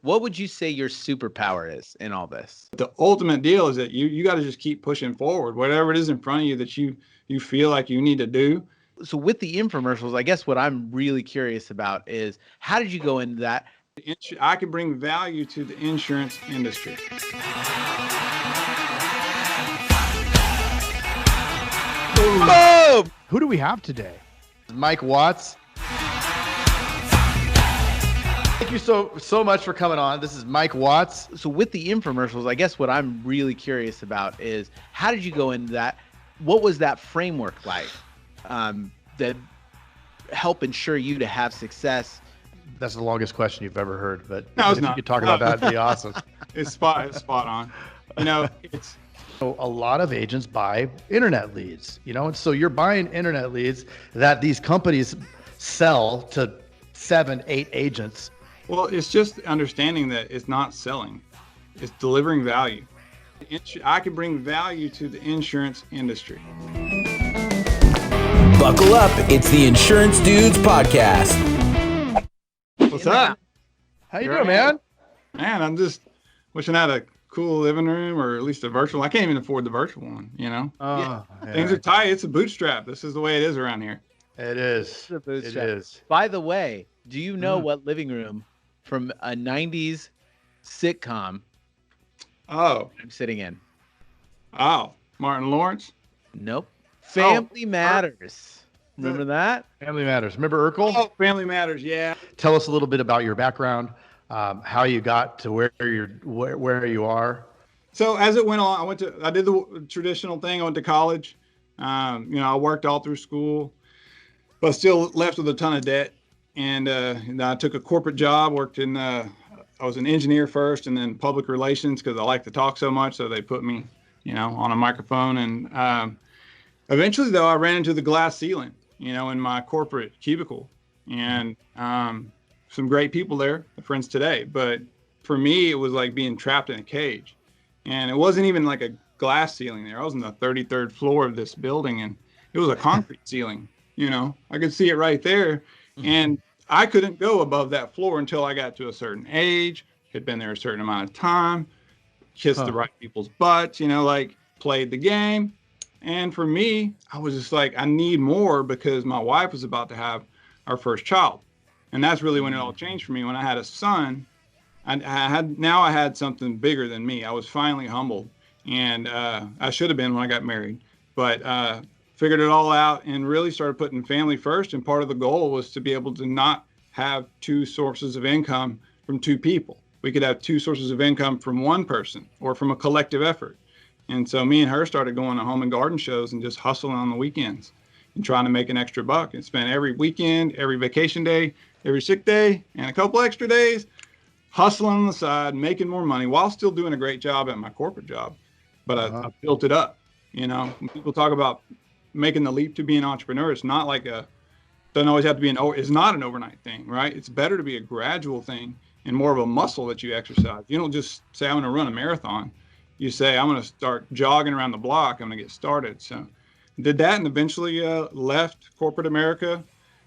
What would you say your superpower is in all this? The ultimate deal is that you got to just keep pushing forward, whatever it is in front of you that you feel like you need to do. So with the infomercials, I guess what I'm really curious about is how did you go into that? I can bring value to the insurance industry. Boom! Who do we have today? Mike Watts. Thank you so much for coming on. This is Mike Watts. So with the infomercials, I guess what I'm really curious about is how did you go into that? What was that framework like that help ensure you to have success? That's the longest question you've ever heard, but No, it's if not. you could talk about that, it'd be awesome. It's spot on. It's So a lot of agents buy internet leads, and so you're buying internet leads that these companies sell to 7-8 agents. Well, it's just understanding that it's not selling, it's delivering value. I can bring value to the insurance industry. Buckle up, it's the Insurance Dudes Podcast. What's up? How you doing, man? Man, I'm just wishing I had a cool living room, or at least a virtual. I can't even afford the virtual one, Things are tight. It's a bootstrap. This is the way it is around here. It is. It is. By the way, do you know what living room from a 90s sitcom I'm sitting in? Oh, Martin Lawrence? Nope. Family Matters. Remember that? Family Matters. Remember Urkel? Oh, Family Matters, yeah. Tell us a little bit about your background, how you got to where you are. So as it went on, I did the traditional thing. I went to college. I worked all through school, but still left with a ton of debt. And I took a corporate job, worked in, I was an engineer first and then public relations because I like to talk so much. So they put me, on a microphone. And eventually, though, I ran into the glass ceiling, in my corporate cubicle. And some great people there, friends today. But for me, it was like being trapped in a cage. And it wasn't even like a glass ceiling there. I was on the 33rd floor of this building, and it was a concrete ceiling. I could see it right there. And I couldn't go above that floor until I got to a certain age, had been there a certain amount of time, kissed the right people's butts, played the game. And for me, I was just like, I need more because my wife was about to have our first child. And that's really when it all changed for me. When I had a son, I had something bigger than me. I was finally humbled. And I should have been when I got married. But figured it all out and really started putting family first. And part of the goal was to be able to not have two sources of income from two people. We could have two sources of income from one person or from a collective effort. And so me and her started going to home and garden shows and just hustling on the weekends and trying to make an extra buck and spend every weekend, every vacation day, every sick day, and a couple extra days hustling on the side, making more money while still doing a great job at my corporate job. But I built it up. When people talk about making the leap to be an entrepreneur, it's not like doesn't always have to be it's not an overnight thing, right? It's better to be a gradual thing and more of a muscle that you exercise. You don't just say, I'm going to run a marathon. You say, I'm going to start jogging around the block. I'm going to get started. So did that and eventually left corporate America,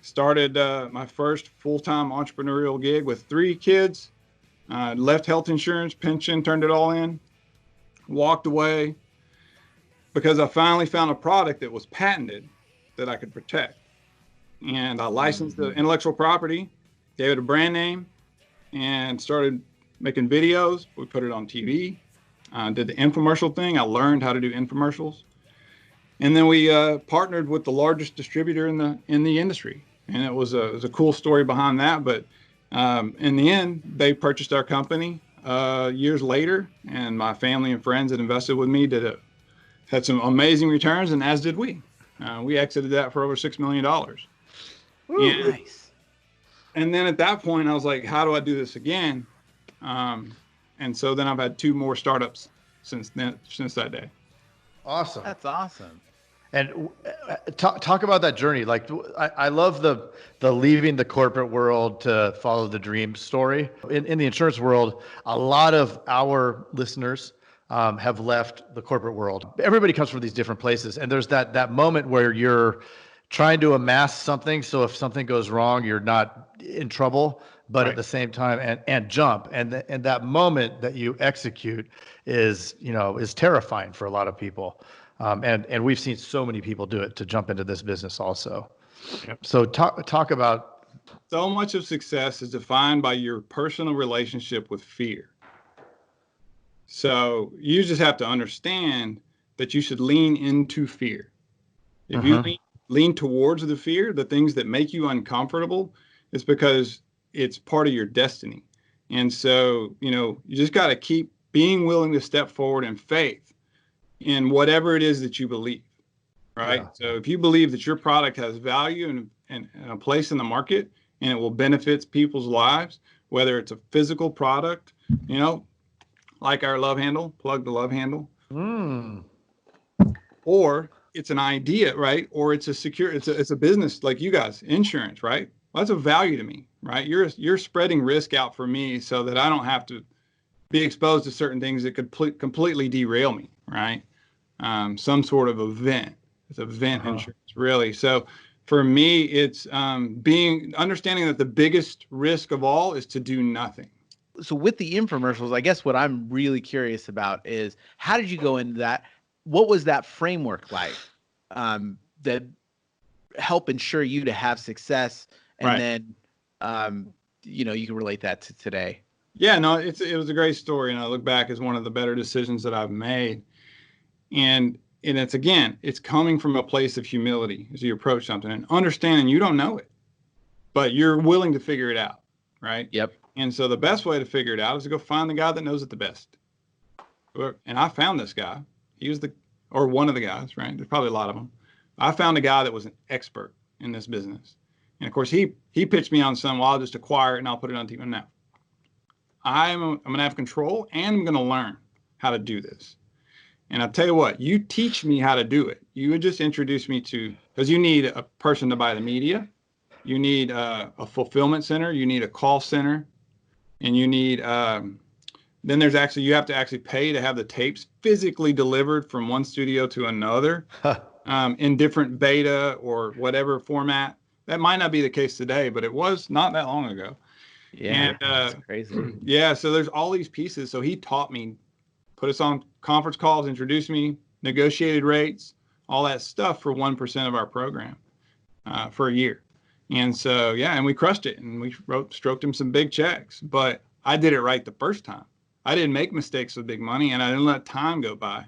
started my first full-time entrepreneurial gig with 3 kids, left health insurance, pension, turned it all in, walked away because I finally found a product that was patented that I could protect. And I licensed the intellectual property, gave it a brand name, and started making videos. We put it on TV. Did the infomercial thing. I learned how to do infomercials. And then we partnered with the largest distributor in the industry. And it was a cool story behind that. But in the end, they purchased our company years later. And my family and friends that invested with me had some amazing returns, and as did we. We exited that for over $6 million. Ooh, nice. And then at that point, I was like, how do I do this again? And so then I've had 2 more startups since that day. Awesome. That's awesome. And talk about that journey. Like, I love the leaving the corporate world to follow the dream story. In the insurance world, a lot of our listeners have left the corporate world. Everybody comes from these different places, and there's that moment where you're trying to amass something, so if something goes wrong, you're not in trouble. but at the same time, and jump. And that moment that you execute is terrifying for a lot of people. And we've seen so many people do it to jump into this business also. Yep. So talk about. So much of success is defined by your personal relationship with fear. So you just have to understand that you should lean into fear. If you lean towards the fear, the things that make you uncomfortable, it's because it's part of your destiny. And so, you just got to keep being willing to step forward in faith in whatever it is that you believe, right? Yeah. So if you believe that your product has value and a place in the market and it will benefit people's lives, whether it's a physical product, like our LoveHandle, plug the LoveHandle, or it's an idea, right? Or it's it's a business like you guys, insurance, right? Well, that's a value to me, right? You're spreading risk out for me so that I don't have to be exposed to certain things that could completely derail me, right? Some sort of event. It's event insurance, really. So for me, it's understanding that the biggest risk of all is to do nothing. So with the infomercials, I guess what I'm really curious about is how did you go into that? What was that framework like that help ensure you to have success? And then, you can relate that to today. Yeah, no, it was a great story. And I look back as one of the better decisions that I've made. And it's coming from a place of humility as you approach something and understanding you don't know it, but you're willing to figure it out. Right. Yep. And so the best way to figure it out is to go find the guy that knows it the best. And I found this guy. He was one of the guys, right? There's probably a lot of them. I found a guy that was an expert in this business. And of course, he pitched me on some, well, I'll just acquire it and I'll put it on TV. Now, I'm going to have control and I'm going to learn how to do this. And I'll tell you what, you teach me how to do it. You would just introduce me because you need a person to buy the media. You need a fulfillment center. You need a call center. And you need, then you have to actually pay to have the tapes physically delivered from one studio to another in different beta or whatever format. That might not be the case today, but it was not that long ago. Yeah, and, that's crazy. Yeah, so there's all these pieces. So he taught me, put us on conference calls, introduced me, negotiated rates, all that stuff for 1% of our program for a year. And so, and we crushed it and we stroked him some big checks, but I did it right the first time. I didn't make mistakes with big money and I didn't let time go by.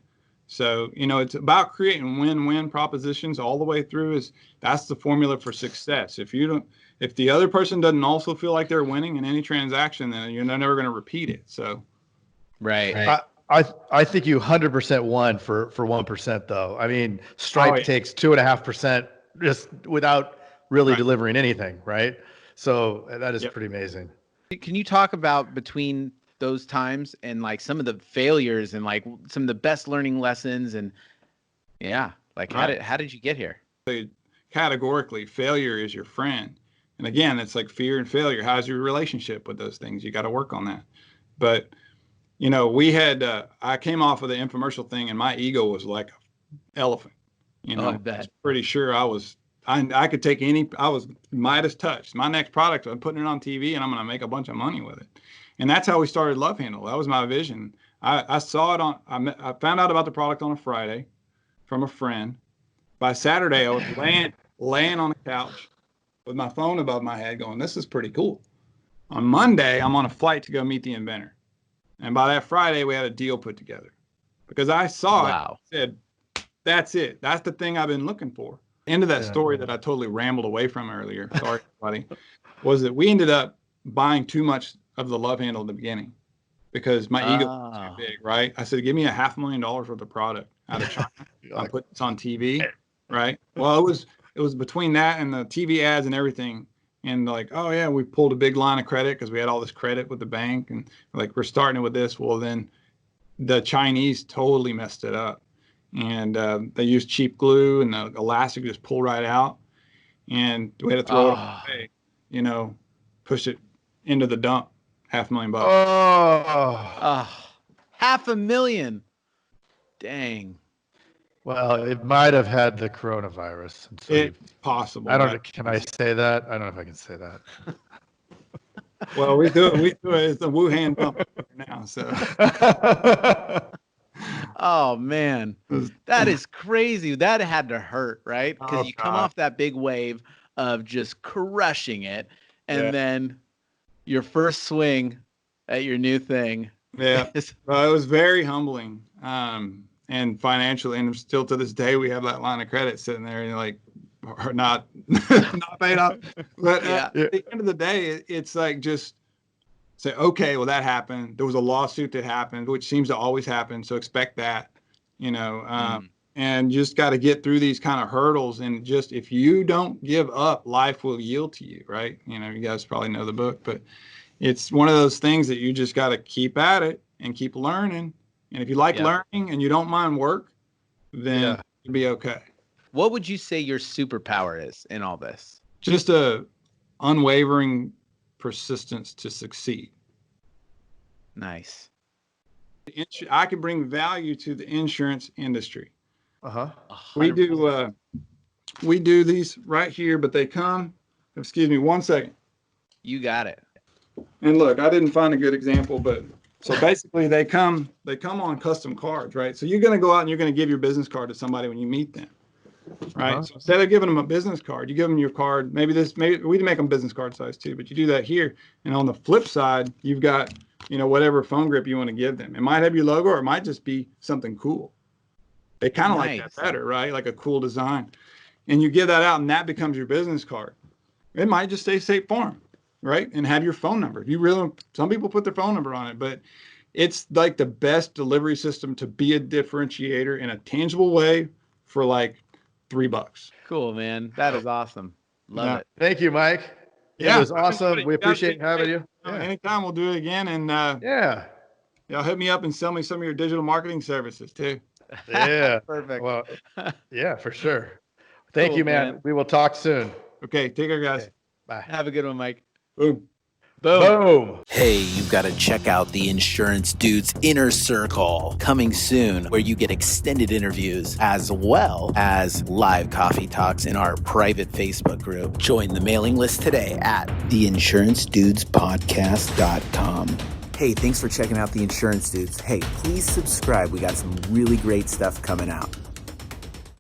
So, it's about creating win-win propositions all the way through. That's the formula for success. If the other person doesn't also feel like they're winning in any transaction, then you're never going to repeat it. So, right. I think you 100% won for 1% though. I mean, Stripe takes 2.5% just without really delivering anything, right? So that is pretty amazing. Can you talk about between those times and like some of the failures and like some of the best learning lessons and how did you get here? Categorically, failure is your friend. And again, it's like fear and failure. How's your relationship with those things? You got to work on that. But we had, I came off of the infomercial thing and my ego was like an elephant. I was pretty sure I could take I was Midas touched. My next product, I'm putting it on TV and I'm going to make a bunch of money with it. And that's how we started LoveHandle. That was my vision. I saw it I found out about the product on a Friday from a friend. By Saturday, I was laying on the couch with my phone above my head going, this is pretty cool. On Monday, I'm on a flight to go meet the inventor. And by that Friday, we had a deal put together because I saw it, said, that's it. That's the thing I've been looking for. End of that story that I totally rambled away from earlier, sorry, everybody, was that we ended up buying too much of the LoveHandle at the beginning because my ego was too big, right? I said, give me $500,000 worth of product out of China. I put this on TV, right? Well, it was between that and the TV ads and everything. And like, oh yeah, we pulled a big line of credit because we had all this credit with the bank and like, we're starting it with this. Well, then the Chinese totally messed it up. And they used cheap glue and the elastic just pulled right out. And we had to throw it away, push it into the dump, $500,000. $500,000. Dang. Well, it might have had the coronavirus. It's possible. I don't know. Can I say that? I don't know if I can say that. Well, we do it. It's a Wuhan pump now. So. Oh man, that is crazy. That had to hurt, right? Because you come off that big wave of just crushing it, and then your first swing at your new thing. Yeah, it was very humbling, and financially, and still to this day, we have that line of credit sitting there, and like, not paid off. But at the end of the day, it's like just say, okay, well, that happened. There was a lawsuit that happened, which seems to always happen. So expect that, and just got to get through these kind of hurdles. And just, if you don't give up, life will yield to you. Right. You guys probably know the book, but it's one of those things that you just got to keep at it and keep learning. And if you like learning and you don't mind work, then you'll be okay. What would you say your superpower is in all this? Just a unwavering persistence to succeed. Nice. I can bring value to the insurance industry. We 100%. do these right here, but they come, excuse me, 1 second. You got it. And look, I didn't find a good example, but so basically they come on custom cards, right? So you're going to go out and you're going to give your business card to somebody when you meet them. Right. So instead of giving them a business card, you give them your card. Maybe we make them business card size too, but you do that here. And on the flip side, you've got, whatever phone grip you want to give them. It might have your logo, or it might just be something cool. They kind of like that better, right? Like a cool design. And you give that out, and that becomes your business card. It might just say State Farm, right? And have your phone number. Some people put their phone number on it, but it's like the best delivery system to be a differentiator in a tangible way for like $3. Cool, man. That is awesome. Love it. Thank you, Mike. It was awesome. We appreciate having you. Anytime, we'll do it again. And y'all hit me up and sell me some of your digital marketing services too. Yeah. Perfect. Well, yeah, for sure. Thank you, man. We will talk soon. Okay. Take care, guys. Okay. Bye. Have a good one, Mike. Boom. Boom. Hey, you've got to check out the Insurance Dude's Inner Circle coming soon, where you get extended interviews as well as live coffee talks in our private Facebook group. Join the mailing list today at theinsurancedudespodcast.com. Hey, thanks for checking out The Insurance Dudes. Hey, please subscribe. We got some really great stuff coming out.